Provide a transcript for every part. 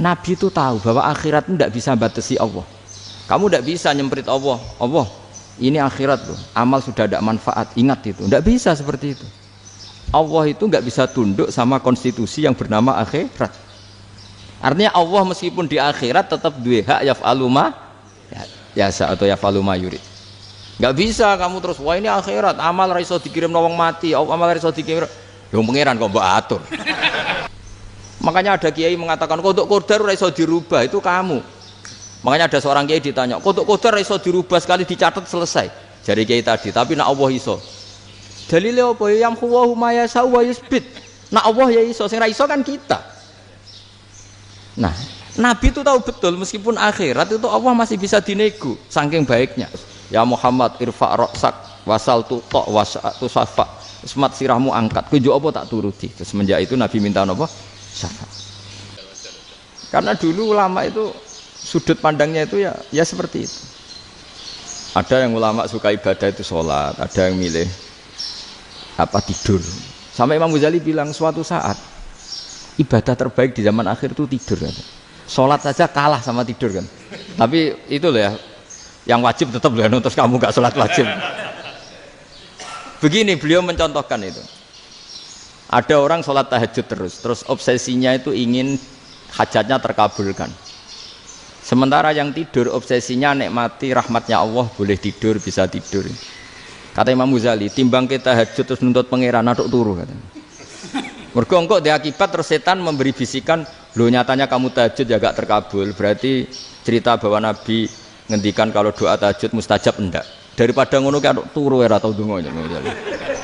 Nabi itu tahu bahwa akhirat itu tidak bisa batasi Allah. Kamu tidak bisa nyemprit Allah. Allah, ini akhirat loh. Amal sudah tidak manfaat. Ingat itu. Tidak bisa seperti itu. Allah itu nggak bisa tunduk sama konstitusi yang bernama akhirat. Artinya Allah meskipun di akhirat tetap duwe hak yaf'alu ma yasa atau yaf'alu ma yurid. Nggak bisa kamu terus wah ini akhirat amal ra iso dikirim wong mati, amal ra iso dikirim. Yo pangeran kok mbok atur. Makanya ada kiai mengatakan kodok qadar ra iso dirubah, itu kamu. Makanya ada seorang kiai ditanya, kodok qadar ra iso dirubah sekali dicatat selesai. Jadi kiai tadi, tapi nak Allah iso. Dalile apa ya yamhuwa ma yasha wa yusbit. Nak Allah ya iso, sing ra iso kan kita. Nah, Nabi itu tahu betul meskipun akhirat itu Allah masih bisa dinego saking baiknya. Ya Muhammad irfa' ra'sak wasal tuqa wasatu safa. Semat sirahmu angkat. Kowe yo apa tak turuti. Terus semenjak itu Nabi minta apa? Syafa. Karena dulu ulama itu sudut pandangnya itu ya seperti itu. Ada yang ulama suka ibadah itu sholat, ada yang milih tidur. Sampai Imam Ghazali bilang suatu saat ibadah terbaik di zaman akhir itu tidur. Sholat saja kalah sama tidur kan. Tapi itu loh ya, yang wajib tetap loh, terus kamu gak sholat wajib. Begini beliau mencontohkan itu. Ada orang sholat tahajud terus obsesinya itu ingin hajatnya terkabulkan. Sementara yang tidur obsesinya nikmati rahmatnya Allah, boleh tidur, bisa tidur. Kata Imam Ghazali, timbang kita tahajud terus nuntut pangeran aduk turu katanya. Mergo engko dia akibat terus setan memberi bisikan, lho nyatanya kamu tahajud ya gak terkabul. Berarti cerita bahwa Nabi ngendikan kalau doa tahajud mustajab enggak. Daripada ngono ki aduk turu ora tau donga.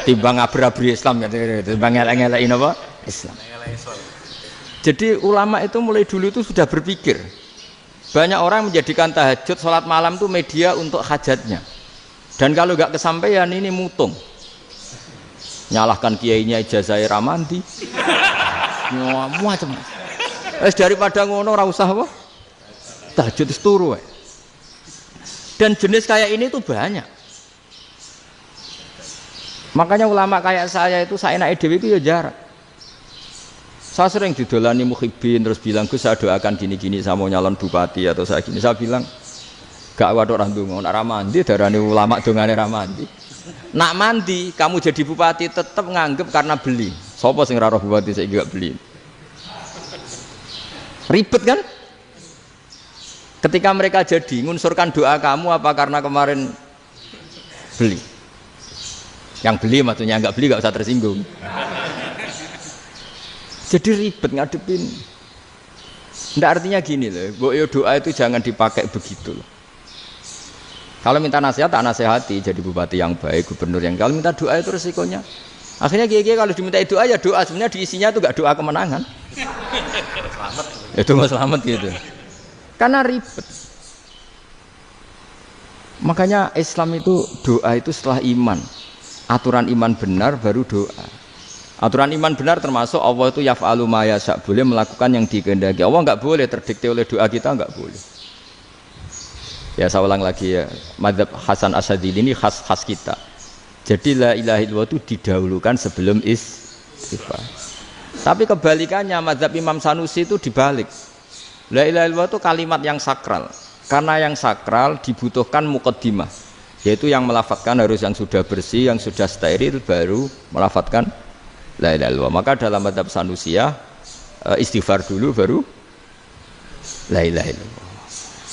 Timbang abri-abri Islam ya, timbang ngelek-ngelekin apa? Islam. Jadi ulama itu mulai dulu itu sudah berpikir. Banyak orang menjadikan tahajud, sholat malam itu media untuk hajatnya. Dan kalau nggak kesampaian ini mutung. Nyalahkan kiainya ijazah ramandi. Macam. Daripada ngono ora usah apa? Tahajud turu. Dan jenis kayak ini tuh banyak. Makanya ulama kayak saya itu saenake dhewe itu ya jarak. Saya sering didolani muhibbin terus bilang Gus saya doakan gini-gini sama nyalon bupati atau saya gini. Saya bilang gak waduh orang donga, nak ramandi darani ulama dongane ramandi. Nak mandi kamu jadi bupati tetap nganggep karena beli. Sopo sing ora roh bupati saiki gak beli. Ribet kan? Ketika mereka jadi ngunsurkan doa kamu apa karena kemarin beli? Yang beli maksudnya enggak beli enggak usah tersinggung. Jadi ribet ngadepin. Nggak artinya gini loh, doa itu jangan dipakai begitu loh. Kalau minta nasihat, tak nasihati jadi bupati yang baik, gubernur yang. Kalau minta doa itu resikonya. Akhirnya kiai kalau diminta doa ya doa, sebenarnya diisinya itu nggak doa kemenangan. Selamat. Itu nggak selamat gitu. Karena ribet. Makanya Islam itu doa itu setelah iman. Aturan iman benar baru doa. Aturan iman benar termasuk Allah itu yaf'alu ma yasha, boleh melakukan yang dikehendaki. Allah enggak boleh terdikte oleh doa kita, enggak boleh. Ya saya ulang lagi ya, mazhab Hasan Asyadzili ini khas kita. Jadi la ilaha illallah itu didahulukan sebelum istighfar. Tapi kebalikannya mazhab Imam Sanusi itu dibalik. La ilaha illallah itu kalimat yang sakral. Karena yang sakral dibutuhkan muqaddimah, yaitu yang melafadzkan harus yang sudah bersih, yang sudah steril baru melafadzkan la ilaha illallah. Maka dalam mazhab Sanusiyah istighfar dulu baru la ilaha illallah.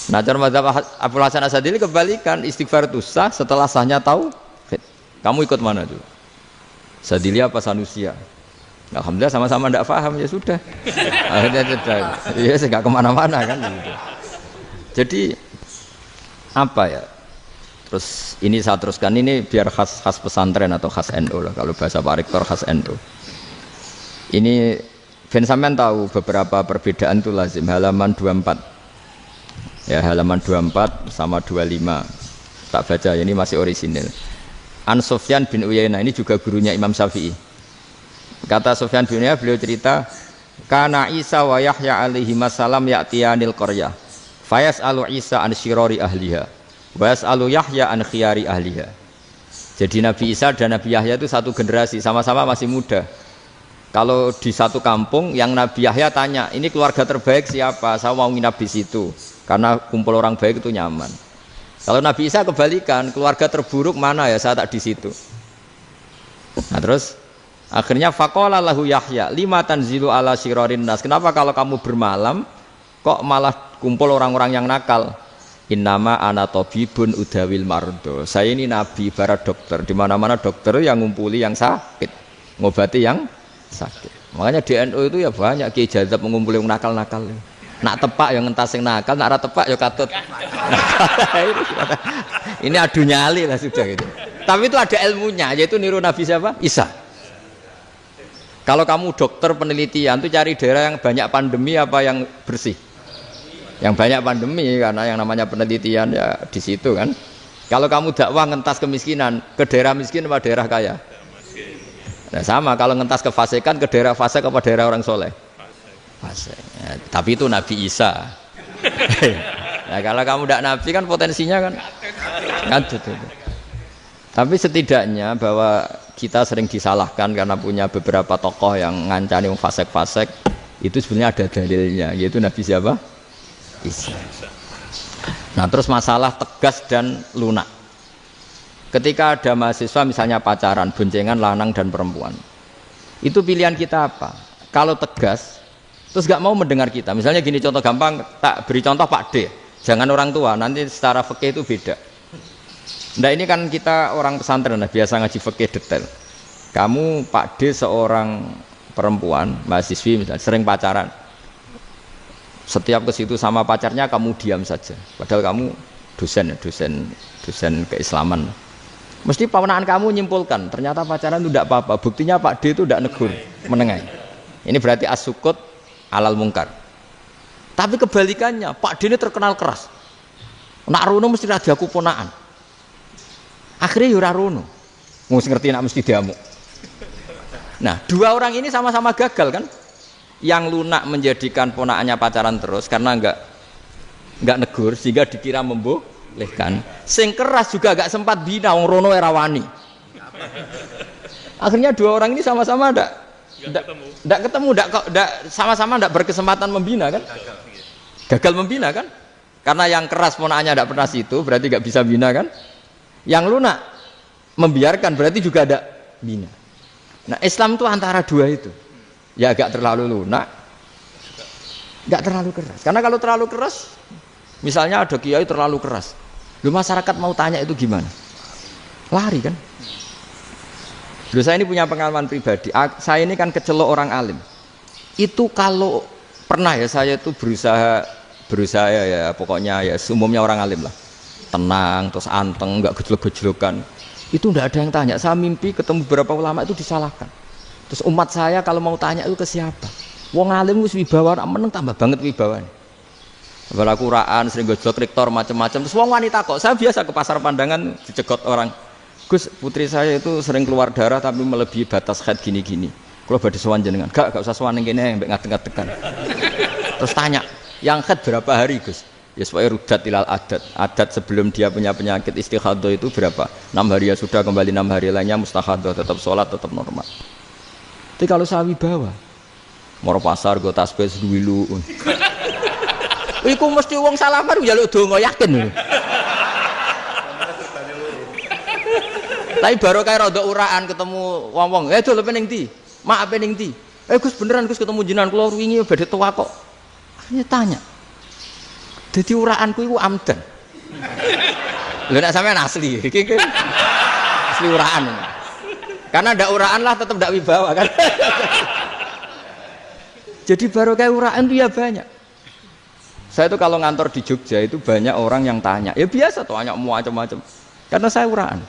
Nah cara mazhab Abu Hasan Asyadzili kebalikan, istighfar itu sah setelah sahnya tauhid. Kamu ikut mana tuh? Asyadzili apa Sanusiyah? Alhamdulillah sama-sama tidak paham ya sudah. Akhirnya sudah. Ya saya nggak kemana-mana kan. Jadi apa ya? Terus ini saya teruskan ini biar khas pesantren atau khas NU lah, kalau bahasa Pak Rektor khas NU. Ini Ben sampean tahu beberapa perbedaan itu lazim. Halaman 24 ya, halaman 24 sama 25 tak baca, ini masih orisinil. An Sufyan bin Uyainah, ini juga gurunya Imam Syafi'i. Kata Sufyan bin Uyainah, beliau cerita kana Isa wa Yahya alaihi salam ya'tiyanil qaryah fayas'alu Isa an syirari ahliha wa yas'alu Yahya an khiyari ahliha. Jadi Nabi Isa dan Nabi Yahya itu satu generasi, sama-sama masih muda. Kalau di satu kampung yang Nabi Yahya tanya, ini keluarga terbaik siapa? Saya mau nginap di situ karena kumpul orang baik itu nyaman. Kalau Nabi Isa kebalikan, keluarga terburuk mana ya? Saya tak di situ. Nah terus akhirnya faqala lahu Yahya, lima tanzilu ala syirarin nas. Kenapa kalau kamu bermalam kok malah kumpul orang-orang yang nakal? Innama ana tabibun udawil mardo. Saya ini nabi para dokter. Di mana-mana dokter yang ngumpuli yang sakit, ngobati yang sakit. Makanya di NU itu ya banyak kiai jazab mengumpuli yang nakal-nakal. Nak tepak yang ngentas yang nakal, nak ora tepak ya katut. Ini adu nyali lah sudah gitu. Tapi itu ada ilmunya, yaitu niru Nabi siapa? Isa. Kalau kamu dokter penelitian tuh cari daerah yang banyak pandemi apa yang bersih? Yang banyak pandemi, karena yang namanya penelitian ya di situ kan. Kalau kamu dakwah ngentas kemiskinan, ke daerah miskin apa daerah kaya? Nah, sama kalau ngentas kefasikan, ke daerah fasik apa daerah orang soleh? Fasik. Ya, tapi itu Nabi Isa. Nah, kalau kamu tidak Nabi kan potensinya kan gitu. Tapi setidaknya bahwa kita sering disalahkan karena punya beberapa tokoh yang ngancani fasik-fasik, itu sebenarnya ada dalilnya, yaitu Nabi siapa? Isa. Nah terus masalah tegas dan lunak. Ketika ada mahasiswa misalnya pacaran, boncengan lanang dan perempuan, itu pilihan kita apa? Kalau tegas, terus gak mau mendengar kita. Misalnya gini contoh gampang, tak beri contoh Pak D. Jangan orang tua, nanti secara fikih itu beda. Nah ini kan kita orang pesantren, nah, biasa ngaji fikih detail. Kamu Pak D seorang perempuan, mahasiswi misalnya, sering pacaran. Setiap ke situ sama pacarnya kamu diam saja. Padahal kamu dosen keislaman. Mesti pamanaan kamu nyimpulkan, ternyata pacaran itu tidak apa-apa. Buktinya Pak D itu tidak negur, menengahi. Ini berarti as-sukut alal mungkar. Tapi kebalikannya, Pak D ini terkenal keras. Nak rono mesti radiaku ponaan. Akhirnya yura rono. Mesti ngerti nak mesti diamuk. Nah, dua orang ini sama-sama gagal kan? Yang lunak menjadikan ponakannya pacaran terus karena enggak negur sehingga dikira membolehkan. Sing keras juga enggak sempat bina wong rono era wani. Akhirnya dua orang ini sama-sama enggak ketemu, sama-sama enggak berkesempatan membina kan? Gagal membina kan? Karena yang keras ponakannya enggak pernah situ, berarti enggak bisa bina kan? Yang lunak membiarkan berarti juga ada bina. Nah, Islam itu antara dua itu. Ya agak terlalu lunak, enggak terlalu keras. Karena kalau terlalu keras, misalnya ada kiai terlalu keras, lu masyarakat mau tanya itu gimana? Lari kan? Dulu saya ini punya pengalaman pribadi. Saya ini kan kecelok orang alim. Itu kalau pernah ya saya itu berusaha ya pokoknya ya umumnya orang alim lah. Tenang, terus anteng, enggak gejlok-gejlokan. Itu enggak ada yang tanya. Saya mimpi ketemu beberapa ulama itu disalahkan. Terus umat saya kalau mau tanya itu ke siapa? Wong alim wis wibawa, meneng tambah banget wibawanya. Bala Quran sering gojlok rektor macam-macam. Terus wong wanita kok, saya biasa ke pasar pandangan dicegot orang. Gus, putri saya itu sering keluar darah tapi melebihi batas haid gini-gini. Kalau badhe sowan jenengan, gak usah sowan ning kene mbek ngadeg-adegan. Terus tanya, yang haid berapa hari, Gus? Ya supaya rudat ilal adat. Adat sebelum dia punya penyakit istighadah itu berapa? 6 hari ya sudah, kembali 6 hari lainnya mustahadah, tetap sholat, tetap normal. Tapi kalau saya wibawa, moro pasar gue tasbih seduwilu. Iku mesti wong salaman njaluk donga yakin. Tapi baru kayak rada uraan ketemu wong-wong, dol pening ndi? Mak pening ndi? Gus beneran Gus ketemu jenengan kula wingi badhe tua kok. Akhirnya tanya. Dadi uraanku iku amdan. Lho nek sampean asli, iki asli uraan. Karena ndak uraan lah tetap ndak wibawa kan. Jadi baru kayak uraan itu ya banyak. Saya itu kalau ngantor di Jogja itu banyak orang yang tanya. Ya biasa tuh tanya macam-macam. Karena saya uraan.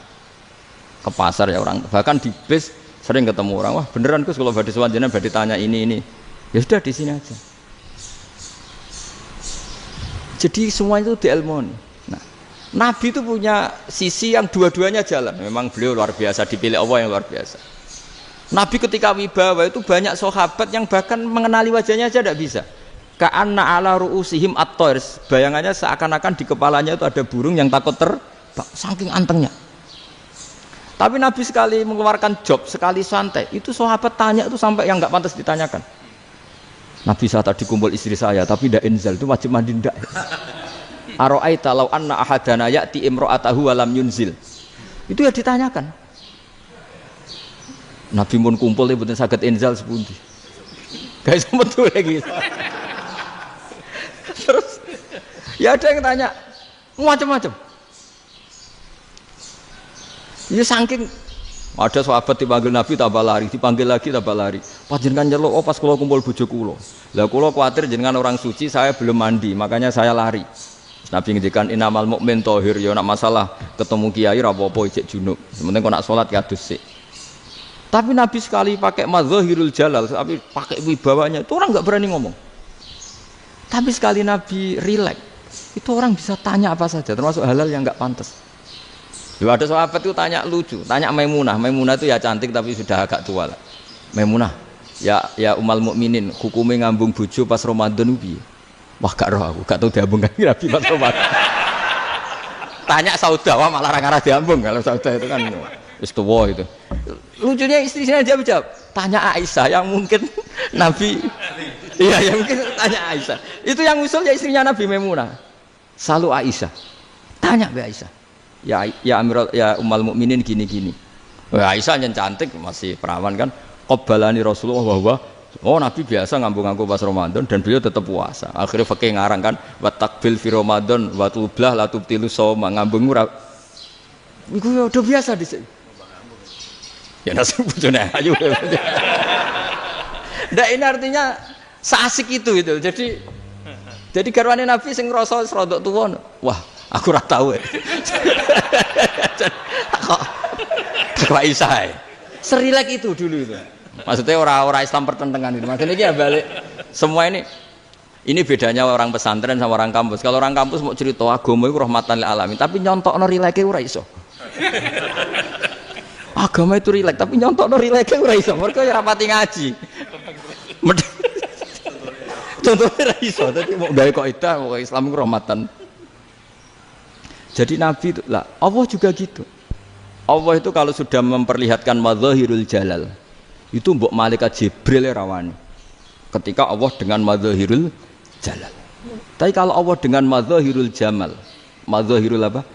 Ke pasar ya orang, bahkan di bis sering ketemu orang. Wah beneran Gus kalau badhe sowan jenengan badhe tanya ini. Ya sudah di sini aja. Jadi semua itu diilmoni. Nabi itu punya sisi yang dua-duanya jalan. Memang beliau luar biasa, dipilih Allah yang luar biasa. Nabi ketika wibawa itu banyak sahabat yang bahkan mengenali wajahnya aja tidak bisa. Ka'anna ala ru'usihim at-tayr. Bayangannya seakan-akan di kepalanya itu ada burung yang takut terbang. Saking antengnya. Tapi Nabi sekali mengeluarkan job, sekali santai, itu sahabat tanya itu sampai yang nggak pantas ditanyakan. Nabi saya tadi kumpul istri saya, tapi tidak inzal, itu wajib mandi ndak. Aro'aita law anna ahadana ya'ti imra'atahu wa lam yunzil. Itu ya ditanyakan. Nabi pun kumpul itu betul saged inzal sepundi. Guys betul lagi. Terus ya ada yang tanya macam-macam. Ya saking ada sahabat dipanggil Nabi tambah lari, dipanggil lagi tambah lari. Panjenengan nyeluk, oh pas kula kumpul bojo kula. Lah kula kuwatir jenengan orang suci, saya belum mandi, makanya saya lari. Nabi ngendikan innamal mukmin thahir, ya nak masalah ketemu kiai ra apa-apa ijek junub. Sementing kok nak salat ya adus sik. Tapi Nabi sekali pakai madzahirul jalal, tapi pakai wibawanya, itu orang nggak berani ngomong. Tapi sekali Nabi rileks, itu orang bisa tanya apa saja, termasuk halal yang nggak pantas. Lalu ada sahabat itu tanya lucu, tanya Maimunah. Maimunah itu ya cantik tapi sudah agak tua lah. Maimunah, ya umal mukminin, hukumnya ngambung bojo pas Ramadan ubi. Wah gak roh aku, gak tahu diambung kan Nabi pas Ramadan. Tanya Saudah, wah malah ngarah diambung kalau Saudah itu kan istiwa itu. Lucunya istrinya dia jawab, tanya Aisyah yang mungkin Nabi, iya yang mungkin tanya Aisyah. Itu yang usul ya istrinya Nabi Maimunah. Selalu Aisyah, tanya be Aisyah. Ya Amirul ya umal mukminin gini-gini. Aisyah yang cantik masih perawan kan. Qabbalani Rasulullah bahwa oh Nabi biasa ngambung-ngambung pas Ramadan dan beliau tetap puasa. Akhirnya fakih ngarang kan wa takbil fi Ramadan wa tublah la tubtilu shauma ngambung ora. Iku ya udah biasa di sini. Ya nasi bojone ayu. Ndak ini artinya seasik itu. Jadi garwane Nabi sing ngrasa rodok tuwa. Wah, aku ora tahu. Kok Aisyah. Serilek itu dulu itu. Maksudnya orang-orang Islam pertentangan itu. Maksudnya ini ya balik semua ini bedanya orang pesantren sama orang kampus. Kalau orang kampus mau cerita agama itu rahmatan lil alamin, tapi nyontokno rileke ora iso. Agama itu rilek, tapi nyontokno rileke ora iso. Mergo ya rapati ngaji. Contohnya ora iso, dadi mau gawe kaidah kok Islam itu rahmatan. Jadi Nabi itu lah, Allah juga gitu. Allah itu kalau sudah memperlihatkan madzahirul jalal, itu mbok malaikat Jibril rawani. Ketika Allah dengan madzahirul jalal. Tapi kalau Allah dengan madzahirul jamal, madzahirul apa?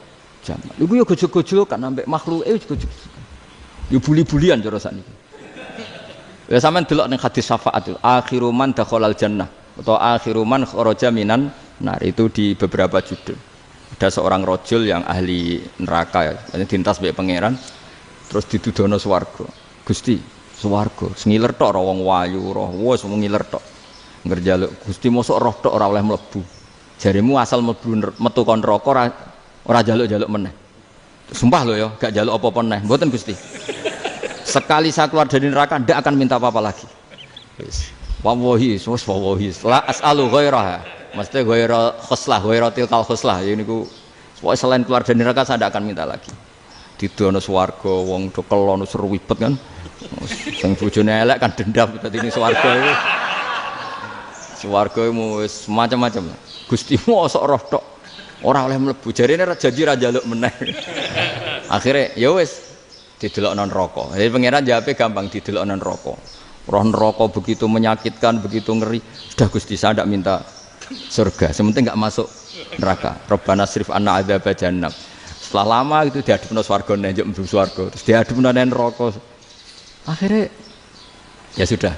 Jamal. Iku yo gojol-gojol kan ambek makhluke gojol. Yo buli-bulian cara sakniki. Ya sampean delok ning hadis syafaat itu, akhiru man dakhalal jannah atau akhiru man kharaja minan nar itu di beberapa judul. Ada seorang rojul yang ahli neraka ya, dintas mbek pangeran terus ditudono swarga. Gusti, swarga sengiler tok ora wong wayu roh wis ngiler tok. Ngerjaluk Gusti mosok roh tok ora oleh mlebu. Jarimu asal mlebu metu kon neraka ora jaluk-jaluk meneh. Sumpah lho ya, gak jaluk apa-apa meneh. Mboten Gusti. Sekali saya keluar dari neraka ndak akan minta apa-apa lagi. Wis. Wallahi, wallahi. La as'alu ghairaha. Maksudnya ghaira khuslah, ghaira tilkal khuslah. Ya niku pokoke selain keluar dari neraka saya ndak akan minta lagi. Didono swarga wong do kelon seru wibet kan. Sing bojone elek kan dendam dadi ini swarga iku. Swarga wis macam-macam. Gusti mosok roh tok ora oleh mlebu. Jarine janji ra njaluk meneh. Akhire ya wis didelokno neraka. Jadi pangeran jawabe gampang didelokno neraka. Roh neraka begitu menyakitkan, begitu ngeri. Sudah Gusti saya ndak minta surga, sementing nggak masuk neraka. Rabbana srif anna adzaba jahannam. Setelah lama itu diadepno swarga njuk mlebu swarga, terus diadepno neraka. Akhirnya ya sudah.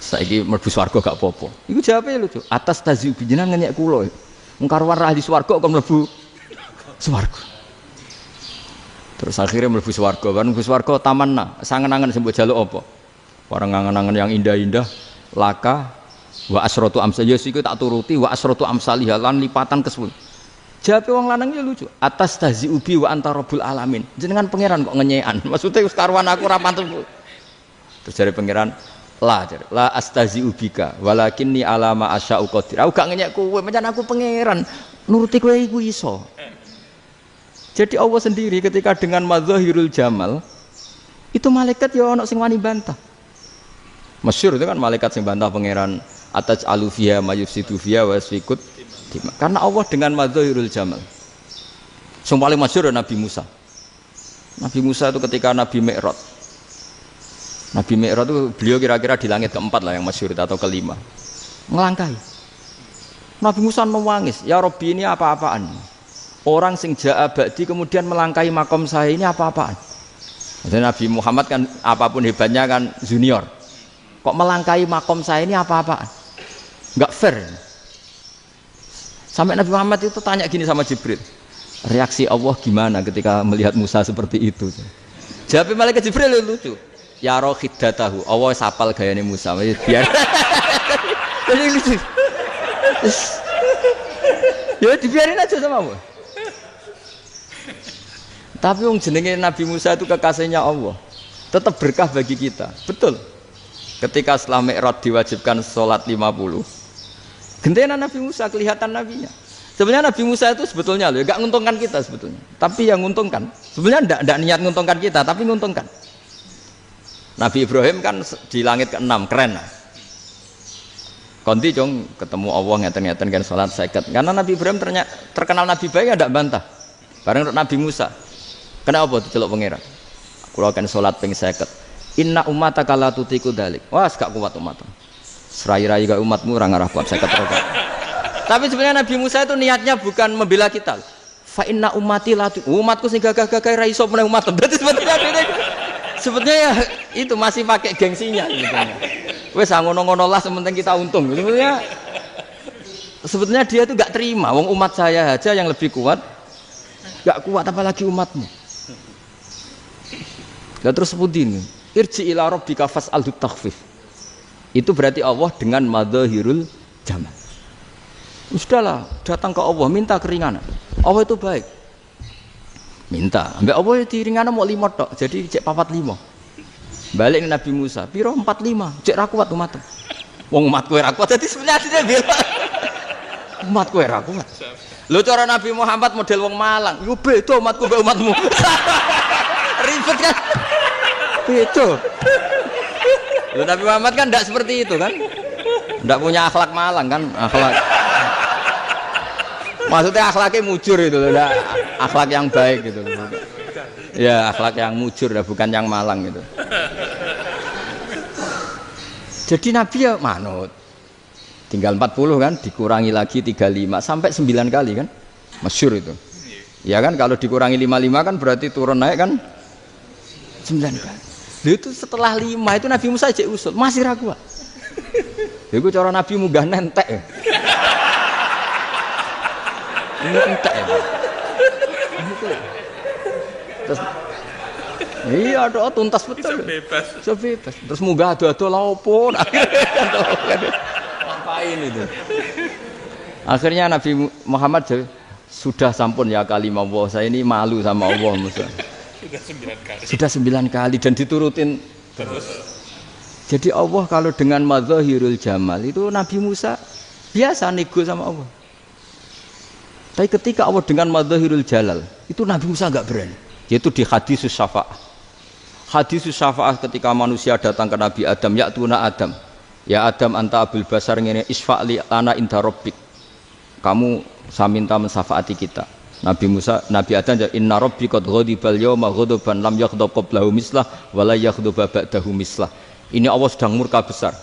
Saiki mlebu swarga gak apa-apa. Iku jawabe lucu. Atas taziu jenengan ngenyek kula. Wong karuan ra di swarga kok mlebu swarga. Terus akhirnya mlebu swarga, bareng mlebu swarga tamanna, sangen-angen sing mbok jaluk apa? Bareng angen-angen yang indah-indah, laka wa asratu amsal ya siku tak turuti wa asratu amsalih lan lipatan ke-10. Jawabe wong lanang ya lucu. Atas taziubi wa anta rabbul alamin. Jenengan pangeran kok ngenyekan. Maksudnya wis karuan aku ora pantes. Terus jare pangeran, la astaziubika walakinni alama asya'u qadir. Aku gak ngenyek kowe, pancen aku pangeran. Nuruti kowe iku iso. Jadi Allah sendiri ketika dengan madzahirul jamal itu malaikat ya ono sing wani bantah. Masyhur itu kan malaikat sing bantah pangeran atas alufia mayufsidu fiha wasfikut. Karena Allah dengan madzahirul jamal. Sing paling masyhur Nabi Musa. Nabi Musa itu ketika Nabi Mi'raj. Nabi Mi'raj itu beliau kira-kira di langit keempat lah yang masyhur atau kelima. Ngelangkai. Nabi Musa nangis, ya Rabbi ini apa-apaan? Orang sing ja'a ba'di kemudian melangkai makom saya ini apa-apaan? Jadi Nabi Muhammad kan apapun hebatnya kan junior. Kok melangkai makom saya ini apa-apaan? Enggak fair. Sampai Nabi Muhammad itu tanya gini sama Jibril. Reaksi Allah gimana ketika melihat Musa seperti itu? Jawab malaikat Jibril lucu. Ya roh khiddatahu. Allah sapal gayane Musa. Biar. Jadi lucu. Ya dibiarin aja sama Allah. Tapi wong jenenge Nabi Musa itu kekasihnya Allah. Tetap berkah bagi kita. Betul. Ketika setelah Mi'raj diwajibkan sholat 50. Gentena Nabi Musa kelihatan nabinya. Sebenarnya Nabi Musa itu sebetulnya loh, enggak nguntungkan kita sebetulnya. Tapi yang nguntungkan. Sebenarnya enggak niat nguntungkan kita, tapi nguntungkan. Nabi Ibrahim kan di langit ke-6, keren lah. Konti jong ketemu Allah ngeten-ngeten kan sholat 50. Karena Nabi Ibrahim terkenal Nabi baik enggak bantah. Bareng Nabi Musa. Kenapa diceluk pangeran? Kula akan salat ping 50. Inna ummataka la tutiku dzalik. Wah, gak kuat umatmu. Serai-rai gak umatmu ora ngarah kuat 50 rokaat. Tapi sebenarnya Nabi Musa itu niatnya bukan membela kita. Fa inna ummati la umatku sing gagah-gagah ra iso meneh umat. Berarti sebetulnya ya itu masih pakai gengsinya gitu. Wes ngono-ngono lah sementing kita untung. Sebetulnya dia itu enggak terima wong umat saya aja yang lebih kuat. Enggak kuat apalagi umatmu. Lah terus sebutin irji ila rabbika fas'alhu takhfif. Itu berarti Allah dengan madzahirul jamal. Sudahlah, datang ke Allah minta keringanan. Allah itu baik. Minta, ambek Allah ya diringanan mau 5 tok. Jadi cek 45. Balik Nabi Musa, piro 45, cek ra kuat umat. Wong umatku ora kuat. Jadi sebenarnya dia bilang umatku ora kuat. Lho cara Nabi Muhammad model wong Malang, yo beda umatku mbek umatmu. Ribet kan? Beda. Lho Nabi Muhammad kan enggak seperti itu kan? Enggak punya akhlak Malang kan? Akhlak. Maksudnya akhlaknya mujur itu loh, akhlak yang baik gitu loh. Ya, akhlak yang mujur lah, bukan yang Malang gitu. Jadi Nabi ya manut. Tinggal 40 kan, dikurangi lagi 35 sampai 9 kali kan? Masyhur itu. Ya kan kalau dikurangi 55 kan berarti turun naik kan 9 kali. Lalu itu setelah 5 itu Nabi Musa cek usul, masih ragu. Iku cara Nabi munggah nentek ya. Ini entek ya. Terus iya doa tuntas betul. Sebebas. Terus munggah ado-ado lha opo? Ngapain itu? Akhirnya Nabi Muhammad sudah sampun ya kalimah Allah, saya ini malu sama Allah Musa. Sudah 9 kali dan diturutin terus. Jadi Allah kalau dengan madzahirul jamal itu Nabi Musa biasa nego sama Allah. Tapi ketika Allah dengan madzahirul jalal itu Nabi Musa enggak berani. Yaitu di hadis syafa'ah. Hadis syafa'ah ketika manusia datang ke Nabi Adam, ya tuna Adam. Ya Adam anta abul basar ngene isfa'li lana inda rabbik. Kamu saya minta mensafaati kita. Nabi Musa, Nabi Adam inna rabbi qad ghadibal yawma ghadaban lam yaghdab qablahu mislah wa la yaghdab ba'dahu mislah. Ini Allah sedang murka besar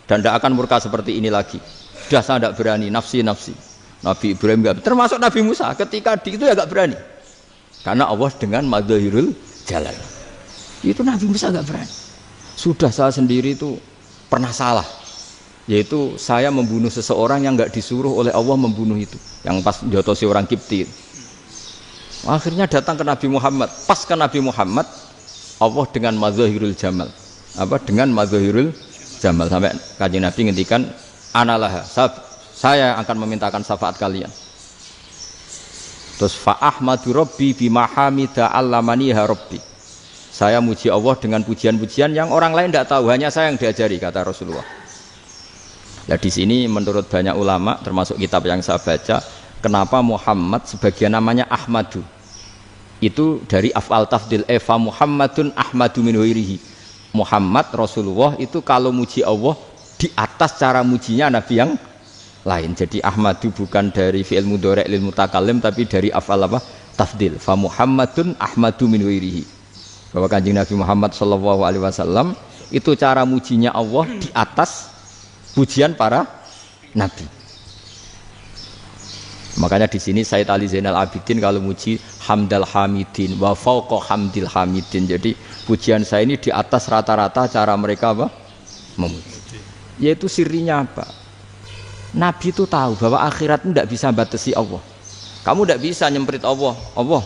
dan tidak akan murka seperti ini lagi. Sudah saya tidak berani, nafsi. Nabi Ibrahim enggak, termasuk Nabi Musa ketika di itu ya enggak berani. Karena Allah dengan madzahirul jalal. Itu Nabi Musa enggak berani. Sudah saya sendiri itu pernah salah. Yaitu saya membunuh seseorang yang enggak disuruh oleh Allah membunuh itu. Yang pas jotosi orang Kipti. Akhirnya datang ke Nabi Muhammad. Pas ke Nabi Muhammad, Allah dengan madzahirul jamal. Apa dengan madzahirul jamal sampai Kanjeng Nabi ngendikan analah saya akan memintakan syafaat kalian. Terus fa ahmadu rabbi bima hamida allamaniha rabbi. Saya muji Allah dengan pujian-pujian yang orang lain tidak tahu, hanya saya yang diajari, kata Rasulullah. Nah di sini menurut banyak ulama termasuk kitab yang saya baca, kenapa Muhammad sebagian namanya Ahmadu? Itu dari af'al tafdil fa Muhammadun Ahmadu min ghairihi. Muhammad Rasulullah itu kalau muji Allah di atas cara mujinya Nabi yang lain. Jadi Ahmadu bukan dari fi'il mudhari' lil mutakallim tapi dari af'al apa? Tafdil. Fa Muhammadun Ahmadu min ghairihi. bahwa Kanjeng Nabi Muhammad sallallahu alaihi wasallam itu cara mujinya Allah di atas pujian para nabi. Makanya di sini Sayyid Ali Zainal Abidin kalau muji hamdal hamidin wa fauqa hamdil hamidin. Jadi pujian saya ini di atas rata-rata cara mereka apa? Memuji. Yaitu sirinya apa? Nabi itu tahu bahwa akhirat itu tidak bisa batasi Allah. Kamu tidak bisa nyemprit Allah. Allah,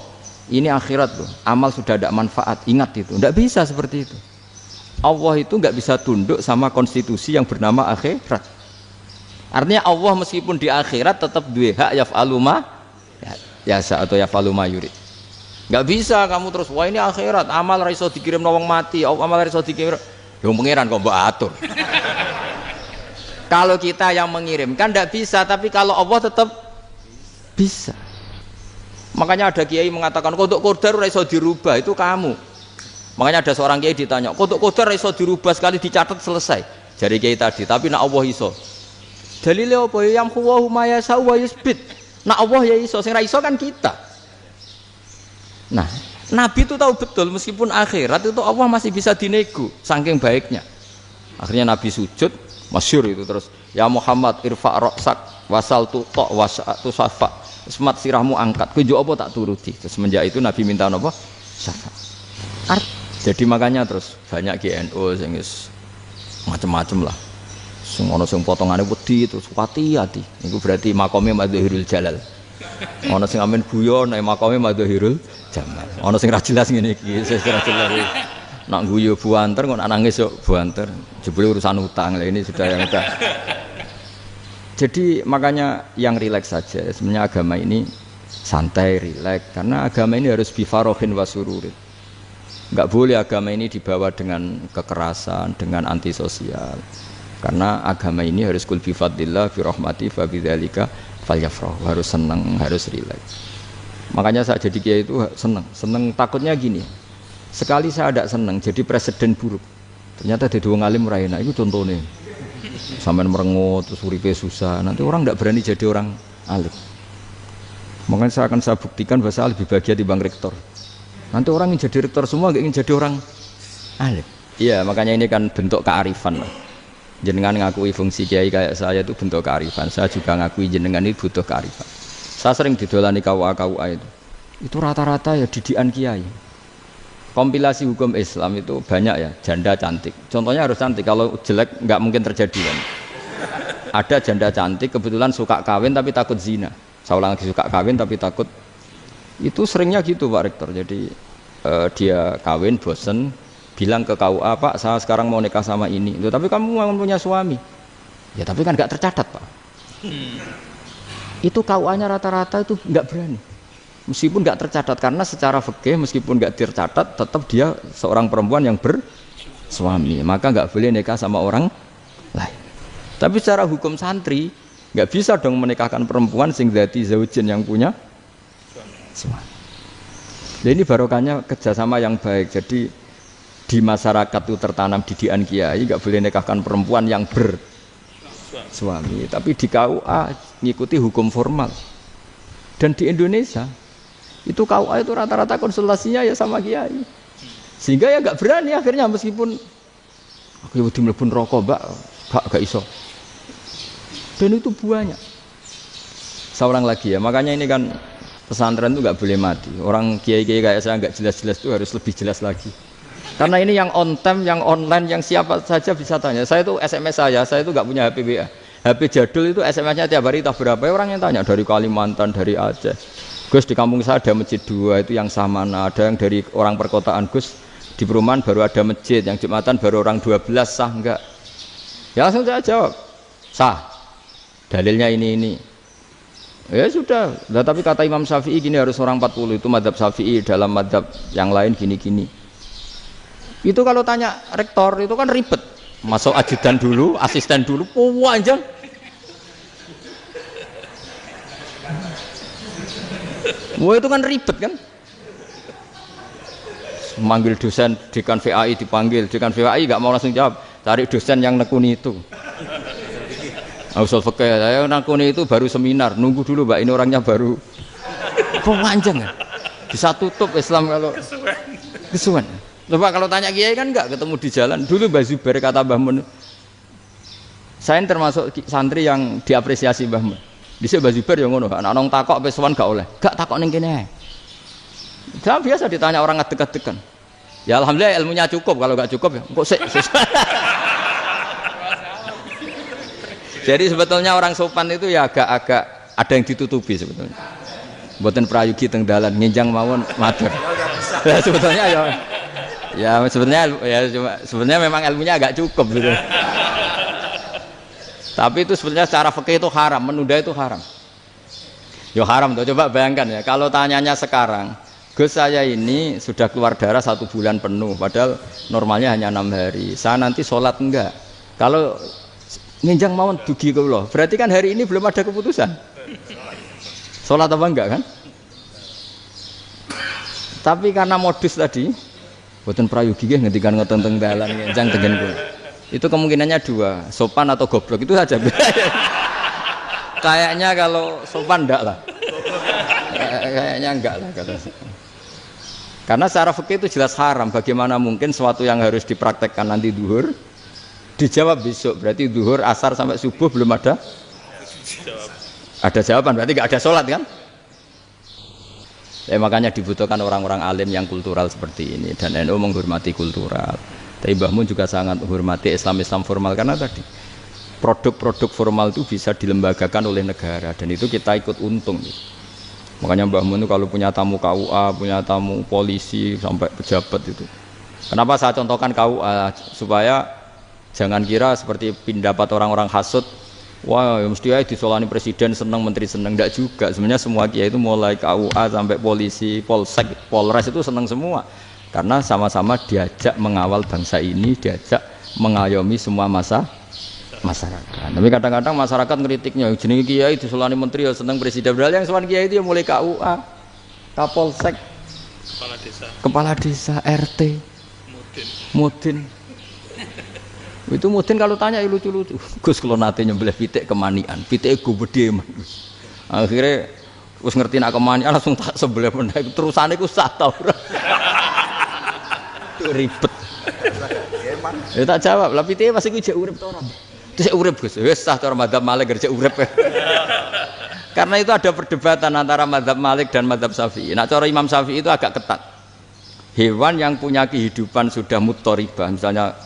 ini akhirat loh. Amal sudah tidak manfaat. Ingat itu. Tidak bisa seperti itu. Allah itu nggak bisa tunduk sama konstitusi yang bernama akhirat. Artinya Allah meskipun di akhirat tetap duwe hak yaf'alu ma yasa atau yaf'alu ma yurid. Nggak bisa kamu terus wah ini akhirat amal ra iso dikirim wong mati, amal ra iso dikirim. Lho pangeran kok mbok atur. Kalau kita yang mengirimkan tidak bisa, tapi kalau Allah tetap bisa. Makanya ada kiai mengatakan kodok qadar ora iso dirubah, itu kamu. Makanya ada seorang kiai ditanya, kodok qadar ora iso dirubah sekali dicatat selesai. Jadi kiai tadi, tapi nak Allah iso. Dalile apa ya yamhuwa ma yasha wa yusbit. Nak Allah ya iso, sing ra iso kan kita. Nah, Nabi itu tahu betul meskipun akhirat itu Allah masih bisa dinego saking baiknya. Akhirnya Nabi sujud, masyhur itu terus, ya Muhammad irfa' ra'sak wasal tuqa wasatu safa. Semat sirahmu angkat, kowe yo apa tak turuti. Terus semenjak itu Nabi minta napa? Syafaat. Jadi makanya terus banyak GNU sing wis macam-macam lah. Sing ana sing potongane wedi terus hati-hati. Iku berarti makome Madhahirul Jalal. Ana sing amen guyon nek makome Madhahirul Jamal. Ana sing ra jelas ngene iki, sing ra jelas. Nak guyu buanter kok nak nangis yo buanter. Jebule urusan utang. Lah ini sudah yang udah. Jadi makanya yang rileks saja. Sebenarnya agama ini santai, rileks karena agama ini harus bifarohin wasururin. Enggak boleh agama ini dibawa dengan kekerasan, dengan antisosial. Karena agama ini harus kul bi fadlillah bi rahmati fa bidzalika falyafrahu, harus senang, harus rileks. Makanya saya jadi kiai itu senang takutnya gini. Sekali saya tidak senang jadi presiden buruk. Ternyata jadi wong alim ora enak, itu contohnya. Sampean merengut terus uripe susah, nanti orang tidak berani jadi orang alim. Makanya saya akan buktikan bahwa saya lebih bahagia dibanding rektor. Nanti orang ingin jadi rektor semua, nggak ingin jadi orang alim. Iya, makanya ini kan bentuk kearifan lah. Jenengan ngakui fungsi kiai kayak saya itu bentuk kearifan. Saya juga ngakui jenengan itu butuh kearifan. Saya sering didolani KUA itu rata-rata ya didikan kiai. Kompilasi hukum Islam itu banyak ya, janda cantik. Contohnya harus cantik, kalau jelek nggak mungkin terjadi kan. Ada janda cantik kebetulan suka kawin tapi takut zina. Saya ulang lagi, suka kawin tapi takut. Itu seringnya gitu Pak Rektor. Jadi dia kawin bosen, bilang ke KUA, Pak saya sekarang mau nikah sama ini. Loh, tapi kamu mau punya suami. Ya tapi kan nggak tercatat Pak. Itu KUA-nya rata-rata itu nggak berani. Meskipun nggak tercatat, karena secara fikih meskipun nggak tercatat tetap dia seorang perempuan yang bersuami, maka nggak boleh nikah sama orang lain. Tapi secara hukum santri nggak bisa dong menikahkan perempuan sing dzati zaujin yang punya suami. Jadi ini barokahnya kerjasama yang baik. Jadi di masyarakat itu tertanam didikan kiai nggak boleh nikahkan perempuan yang bersuami. Tapi di KUA ngikuti hukum formal. Dan di Indonesia itu KUA itu rata-rata konsultasinya ya sama kiai, sehingga ya nggak berani akhirnya meskipun aku udah mlebu rokok gak iso. Dan itu banyak. Seorang lagi ya, makanya ini kan pesantren itu nggak boleh mati. Orang kiai-kiai kayak saya nggak jelas-jelas itu harus lebih jelas lagi. Karena ini yang on time, yang online, yang siapa saja bisa tanya. Saya itu SMS saya itu nggak punya HP WA. HP jadul itu SMS-nya tiap hari tak berapa, orang yang tanya dari Kalimantan, dari Aceh. Gus di kampung saya ada masjid 2 itu yang Samana, ada yang dari orang perkotaan, Gus di perumahan baru ada masjid, yang Jumatan baru orang 12, sah enggak? Ya langsung saya jawab, sah. Dalilnya ini. Ya sudah, nah, tapi kata Imam Syafi'i gini harus orang 40, itu madzhab Syafi'i, dalam madzhab yang lain gini-gini. Itu kalau tanya rektor itu kan ribet. Masuk ajudan dulu, asisten dulu, panjang. Wah itu kan ribet kan. Manggil dosen dekan VAI dipanggil, dekan VAI nggak mau langsung jawab, cari dosen yang nekuni itu. Usul fikih, saya nekuni itu baru seminar, nunggu dulu Mbak, ini orangnya baru. Panjang kan. Bisa tutup Islam kalau kesuwen. Coba kalau tanya kiai kan enggak ketemu di jalan. Dulu Mbah Zubair kata Mbah Mun, saya termasuk santri yang diapresiasi Mbah Mun. Dhisik Mbah Zubair yang ngono, anak nong takok pesuan gak oleh. Gak takok ning kene. Jangan biasa ditanya orang ngadeg-adegan. Ya alhamdulillah ilmunya cukup, kalau gak cukup ya kok sik. Jadi sebetulnya orang sopan itu ya agak-agak ada yang ditutupi sebetulnya. Mboten prayogi teng dalan nginjang mawon matur. Ya sebetulnya sebenarnya memang ilmunya agak cukup gitu. Tapi itu sebenarnya secara fikih itu haram, menunda itu haram. Ya haram tuh, coba bayangkan ya, kalau tanyanya sekarang, Gus saya ini sudah keluar darah 1 bulan penuh, padahal normalnya hanya 6 hari. Saya nanti sholat enggak? Kalau nginjang mawon dugi kula, berarti kan hari ini belum ada keputusan. Sholat apa enggak kan? Tapi karena modus tadi, boten prayogi nggih ngendikan ngoten teng dalan nginjang tengen kula. Itu kemungkinannya 2, sopan atau goblok itu saja. Kayaknya kalau sopan enggak lah. Kayaknya enggak lah kata saya. Karena secara fikih itu jelas haram. Bagaimana mungkin sesuatu yang harus dipraktekkan nanti duhur dijawab besok, berarti duhur, asar sampai subuh belum ada jawaban, berarti nggak ada sholat kan? Ya, makanya dibutuhkan orang-orang alim yang kultural seperti ini, dan NU menghormati kultural. Tapi Mbah Mun juga sangat menghormati Islam formal, karena tadi produk-produk formal itu bisa dilembagakan oleh negara, dan itu kita ikut untung. Makanya Mbah Mun itu kalau punya tamu KUA, punya tamu polisi sampai pejabat itu. Kenapa saya contohkan KUA? Supaya jangan kira seperti pendapat orang-orang hasud, wah ya mesti aja disolani presiden seneng, menteri seneng. Enggak juga, sebenarnya semua kiai itu mulai KUA sampai polisi, polsek, polres itu seneng semua, karena sama-sama diajak mengawal bangsa ini, diajak mengayomi semua masyarakat. Tapi kadang-kadang masyarakat ngeritiknya, jenenge kiai disolani menteri ya seneng, presiden, padahal yang sowan kiai itu ya mulai KUA, kapolsek, kepala desa, RT, mudin. Itu mudin kalau tanya ya lucu-lucu. Gus kalau nate nyembelih pitik kemanian, pitike go gede man. Akhirnya wis ngerti nak kemanian langsung tak sebelah meneh. Terusane ku sah ta ora. Ribet. Ya tak jawab, lah pitike pas iku jek urip ta ora? Terus urip Gus. Wis sah cara mazhab Malik jek urip. Karena itu ada perdebatan antara mazhab Malik dan mazhab Syafi'i. Nah cara Imam Syafi'i itu agak ketat. Hewan yang punya kehidupan sudah mutharibah, misalnya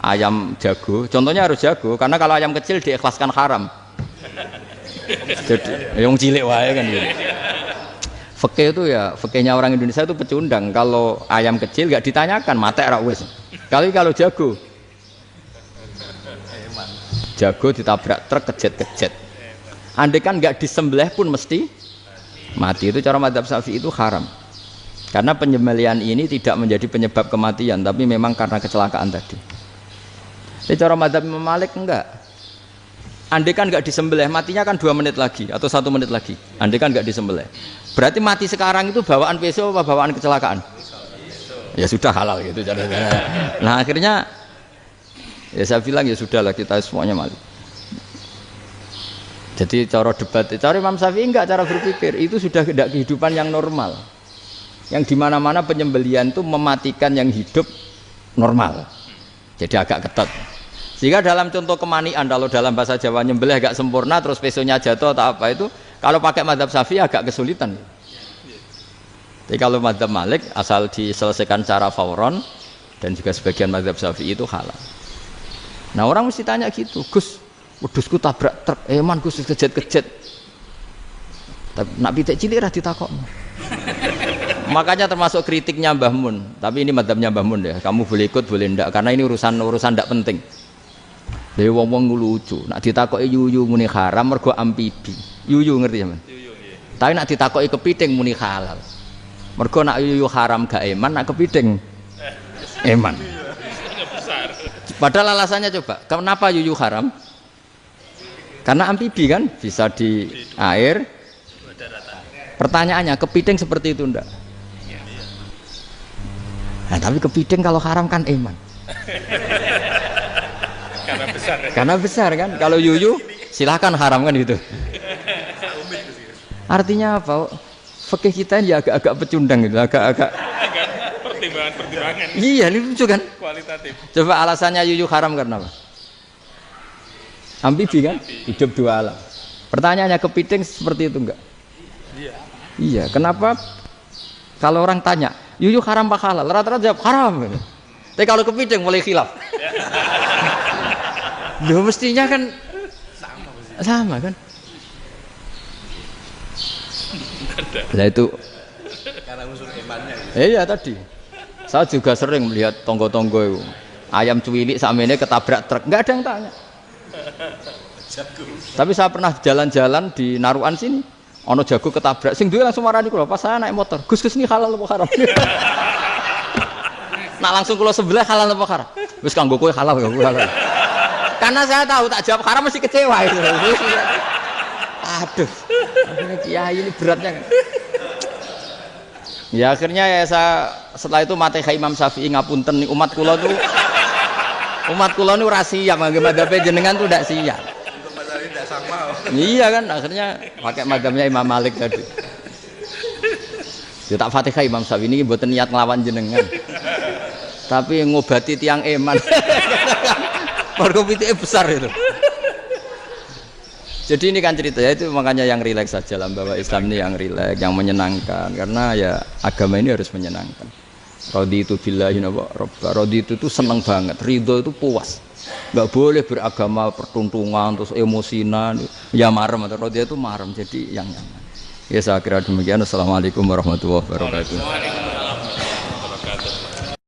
ayam jago, contohnya harus jago, karena kalau ayam kecil diikhlaskan haram. Jadi yang cilik wae kan gitu. Fikih itu ya, fikihnya orang Indonesia itu pecundang. Kalau ayam kecil nggak ditanyakan, mate ra wis. Kalau jago ditabrak truk kejet. Andai kan nggak disembelih pun mesti mati. Itu cara mazhab Syafi'i itu haram. Karena penyembelihan ini tidak menjadi penyebab kematian, tapi memang karena kecelakaan tadi. Jadi cara mazhab Imam Malik enggak. Andai kan enggak disembelih, matinya kan 2 menit lagi atau 1 menit lagi. Andai kan enggak disembelih, berarti mati sekarang itu bawaan peso apa bawaan kecelakaan? Ya sudah halal gitu caranya. Nah akhirnya ya saya bilang ya sudahlah kita semuanya Malik. Jadi cara debat, cara Imam Syafi'i enggak, cara berpikir itu sudah tidak kehidupan yang normal. Yang dimana-mana penyembelihan itu mematikan yang hidup normal. Jadi agak ketat. Sehingga dalam contoh kemanian, kalau dalam bahasa Jawa nyembelih agak sempurna terus pesonya jatuh atau apa itu, kalau pakai mazhab Syafi'i agak kesulitan. Jadi kalau mazhab Malik asal diselesaikan secara fauron, dan juga sebagian mazhab Syafi'i itu halal. Nah orang mesti tanya gitu, Gus, wedhusku tabrak truk, man Gus kejet. Nak pitik cilik ra ditakokno. Makanya termasuk kritiknya Mbah Mun, tapi ini mazhabnya Mbah Mun ya. Kamu boleh ikut boleh ndak, karena ini urusan ndak penting. Dewe wong-wong lucu, nak ditakoki yuyu muni haram mergo amfibi. Yuyu ngerti ya, Man? Yuyu nggih. Tapi nak ditakoki kepiting muni halal. Mergo nak yuyu haram gak eman, nak kepiting eman. Padahal alasannya coba, kenapa yuyu haram? Karena amfibi kan, bisa di air. Pertanyaannya, kepiting seperti itu ndak? Nah, tapi kepiting kalau haram kan eman. Karena besar kan. Kalau yuyu silahkan haram kan gitu. Artinya apa? Fikih kita ya agak-agak pecundang gitu, agak-agak Pertimbangan. Iya, ini lucu kan? Kualitatif. Coba alasannya yuyu haram karena apa? Ambibi kan? Hidup dua alam. Pertanyaannya kepiting seperti itu enggak? Iya. Iya, kenapa kalau orang tanya, yuyu haram apa halal? Rata-rata jawab haram. Tapi kalau kepiting mulai khilaf. Loh mestinya kan sama kan? Nah itu Karena unsur imannya. iya tadi. Saya juga sering melihat tonggo-tonggo itu. Ayam cuwilik sakmene ketabrak truk, enggak ada yang tanya. Tapi saya pernah jalan-jalan di Naruan sini. Ono jago ketabrak, sing duwe langsung marani kula pas saya naik motor. Gus ini halal apa haram? Nak langsung kula sebelah halal apa haram? Wis kanggo kowe halal kanggo halal. Karena saya tahu tak jawab haram mesti kecewa itu. Aduh. Akhirnya kiai ini beratnya kan. Ya akhirnya ya saya setelah itu Fatihah Imam Syafi'i ngapunten nih umat kula tuh ora siap mangke madzhabe jenengan tuh ndak siap. Untuk masalah ini tidak sama. Iya kan akhirnya pakai madzhabnya Imam Malik tadi. Ya tak Fatihah Imam Syafi'i ini mboten niat nglawan jenengan. Tapi ngobati tiang eman. Mergo pitike besar itu. Jadi ini kan ceritanya itu makanya yang rileks saja lah bahwa Islam ini yang rileks, yang menyenangkan karena ya agama ini harus menyenangkan. Raditu billahi robba. Raditu itu seneng banget, ridho itu puas. Enggak boleh beragama pertuntungan terus emosinan, ya marem atau raditu itu marem jadi yang nyaman. Ya saya kira demikian. Assalamualaikum warahmatullahi wabarakatuh.